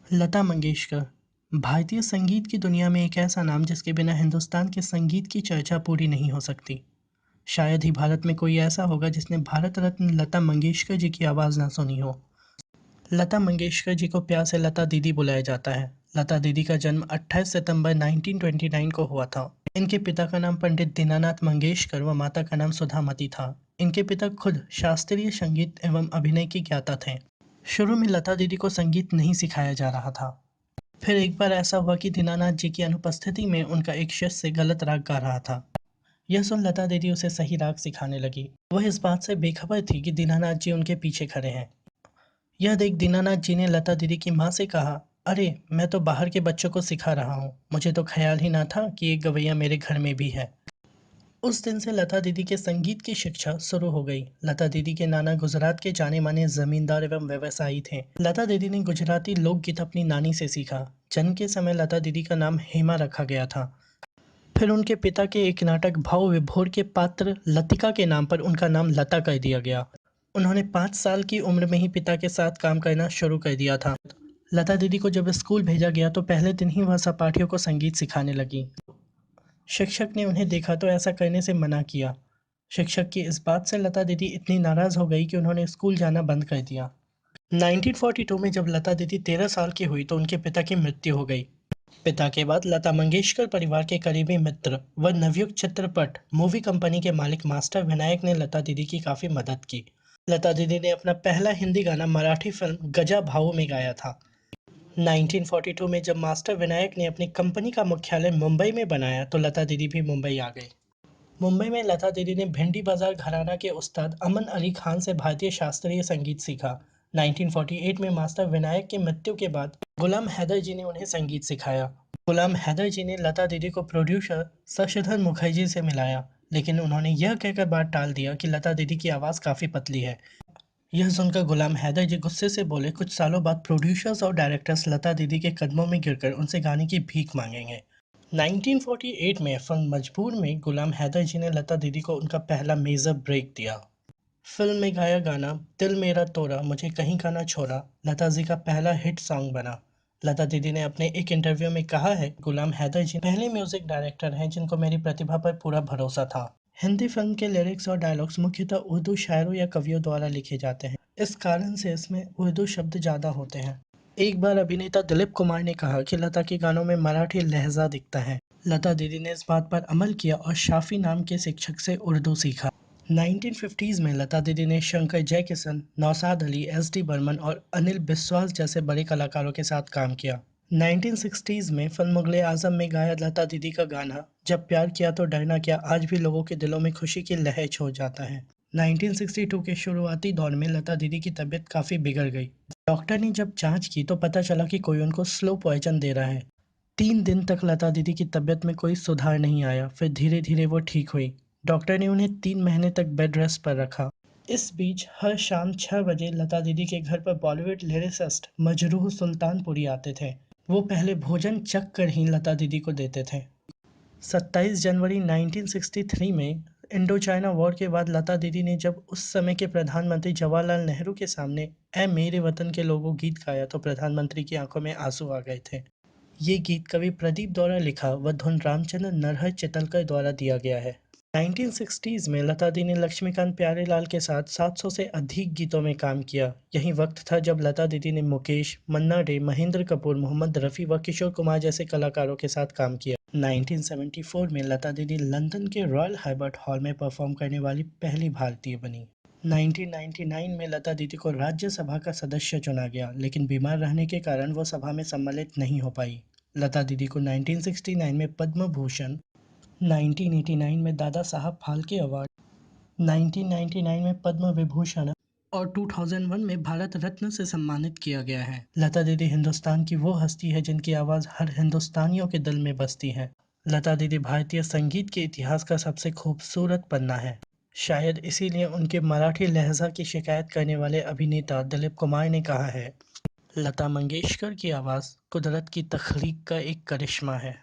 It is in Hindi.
लता मंगेशकर भारतीय संगीत की दुनिया में एक ऐसा नाम जिसके बिना हिंदुस्तान के संगीत की चर्चा पूरी नहीं हो सकती। शायद ही भारत में कोई ऐसा होगा जिसने भारत रत्न लता मंगेशकर जी की आवाज़ ना सुनी हो। लता मंगेशकर जी को प्यार से लता दीदी बुलाया जाता है। लता दीदी का जन्म 28 सितंबर 1929 को हुआ था। इनके पिता का नाम पंडित दीनानाथ मंगेशकर व माता का नाम सुधामती था। इनके पिता खुद शास्त्रीय संगीत एवं अभिनय के ज्ञाता थे। शुरू में लता दीदी को संगीत नहीं सिखाया जा रहा था। फिर एक बार ऐसा हुआ कि दीनानाथ जी की अनुपस्थिति में उनका एक शिष्य गलत राग गा रहा था। यह सुन लता दीदी उसे सही राग सिखाने लगी। वह इस बात से बेखबर थी कि दीनानाथ जी उनके पीछे खड़े हैं। यह देख दीनानाथ जी ने लता दीदी की माँ से कहा, अरे मैं तो बाहर के बच्चों को सिखा रहा हूँ, मुझे तो ख्याल ही ना था कि एक गवैया मेरे घर में भी है। उस दिन से लता दीदी के संगीत की शिक्षा शुरू हो गई। लता दीदी के नाना गुजरात के जाने माने जमींदार एवं व्यवसायी थे। लता दीदी ने गुजराती लोकगीत अपनी नानी से सीखा। जन्म के समय लता दीदी का नाम हेमा रखा गया था। फिर उनके पिता के एक नाटक भाव विभोर के पात्र लतिका के नाम पर उनका नाम लता कर दिया गया। उन्होंने 5 साल की उम्र में ही पिता के साथ काम करना शुरू कर दिया था। लता दीदी को जब स्कूल भेजा गया तो पहले दिन ही वह सहपाठियों को संगीत सिखाने लगी। शिक्षक ने उन्हें देखा तो ऐसा करने से मना किया। शिक्षक की इस बात से लता दीदी इतनी नाराज हो गई कि उन्होंने स्कूल जाना बंद कर दिया। 1942 में जब लता दीदी 13 साल की हुई तो उनके पिता की मृत्यु हो गई। पिता के बाद लता मंगेशकर परिवार के करीबी मित्र व नवयुग चित्रपट मूवी कंपनी के मालिक मास्टर विनायक ने लता दीदी की काफी मदद की। लता दीदी ने अपना पहला हिंदी गाना मराठी फिल्म गजा भाऊ में गाया था। 1942 में जब मास्टर विनायक ने अपनी कंपनी का मुख्यालय मुंबई में बनाया तो लता दीदी भी मुंबई आ गई। मुंबई में लता दीदी ने भिंडी बाजार घराना के उस्ताद अमन अली खान से भारतीय शास्त्रीय संगीत सीखा। 1948 में मास्टर विनायक की मृत्यु के बाद गुलाम हैदर जी ने उन्हें संगीत सिखाया। गुलाम हैदर जी ने लता दीदी को प्रोड्यूसर शशिधर मुखर्जी से मिलाया, लेकिन उन्होंने यह कहकर बात टाल दिया कि लता दीदी की आवाज़ काफ़ी पतली है। यह सुनकर गुलाम हैदर जी गुस्से से बोले, कुछ सालों बाद प्रोड्यूसर्स और डायरेक्टर्स लता दीदी के कदमों में गिरकर उनसे गाने की भीख मांगेंगे। 1948 में फिल्म मजबूर में गुलाम हैदर जी ने लता दीदी को उनका पहला मेजर ब्रेक दिया। फिल्म में गाया गाना दिल मेरा तोरा मुझे कहीं का ना छोड़ा लता जी का पहला हिट सॉन्ग बना। लता दीदी ने अपने एक इंटरव्यू में कहा है, गुलाम हैदर जी पहले म्यूजिक डायरेक्टर हैं जिनको मेरी प्रतिभा पर पूरा भरोसा था। हिंदी फिल्म के लिरिक्स और डायलॉग्स मुख्यतः उर्दू शायरों या कवियों द्वारा लिखे जाते हैं। इस कारण से इसमें उर्दू शब्द ज़्यादा होते हैं। एक बार अभिनेता दिलीप कुमार ने कहा कि लता के गानों में मराठी लहजा दिखता है। लता दीदी ने इस बात पर अमल किया और शाफी नाम के शिक्षक से उर्दू सीखा। 1950s में लता दीदी ने शंकर जयकिशन, नौशाद अली, एस डी बर्मन और अनिल बिस्वास जैसे बड़े कलाकारों के साथ काम किया। 1960s में फिल्म मुगले आजम में गाया लता दीदी का गाना जब प्यार किया तो डरना क्या आज भी लोगों के दिलों में खुशी की लहर छोड़ जाता है। 1962 के शुरुआती दौर में लता दीदी की तबीयत काफ़ी बिगड़ गई। डॉक्टर ने जब जांच की तो पता चला कि कोई उनको स्लो पॉइजन दे रहा है। 3 दिन तक लता दीदी की तबीयत में कोई सुधार नहीं आया। फिर धीरे धीरे वो ठीक हुई। डॉक्टर ने उन्हें 3 महीने तक बेड रेस्ट पर रखा। इस बीच हर शाम 6 बजे लता दीदी के घर पर बॉलीवुड लिरिसिस्ट मजरूह सुल्तानपुरी आते थे। वो पहले भोजन चख कर ही लता दीदी को देते थे। 27 जनवरी 1963 में इंडो चाइना वॉर के बाद लता दीदी ने जब उस समय के प्रधानमंत्री जवाहरलाल नेहरू के सामने ए मेरे वतन के लोगों गीत गाया तो प्रधानमंत्री की आंखों में आंसू आ गए थे। ये गीत कवि प्रदीप द्वारा लिखा व धुन रामचंद्र नरहर चितलकर द्वारा दिया गया है। 1960s में लता दी ने लक्ष्मीकांत प्यारेलाल के साथ 700 से अधिक गीतों में काम किया। यही वक्त था जब लता दीदी ने मुकेश, मन्ना डे, महेंद्र कपूर, मोहम्मद रफ़ी व किशोर कुमार जैसे कलाकारों के साथ काम किया। 1974 में लता दीदी लंदन के रॉयल हर्बर्ट हॉल में परफॉर्म करने वाली पहली भारतीय बनी। 1999 में लता दीदी को राज्यसभा का सदस्य चुना गया, लेकिन बीमार रहने के कारण वो सभा में सम्मिलित नहीं हो पाई। लता दीदी को 1969 में पद्म भूषण, 1989 में दादा साहब फाल्के अवार्ड, 1999 में पद्म विभूषण और 2001 में भारत रत्न से सम्मानित किया गया है। लता दीदी हिंदुस्तान की वो हस्ती है जिनकी आवाज़ हर हिंदुस्तानियों के दिल में बसती है। लता दीदी भारतीय संगीत के इतिहास का सबसे खूबसूरत पन्ना है। शायद इसीलिए उनके मराठी लहजा की शिकायत करने वाले अभिनेता दिलीप कुमार ने कहा है, लता मंगेशकर की आवाज़ कुदरत की तख्लीक का एक करिश्मा है।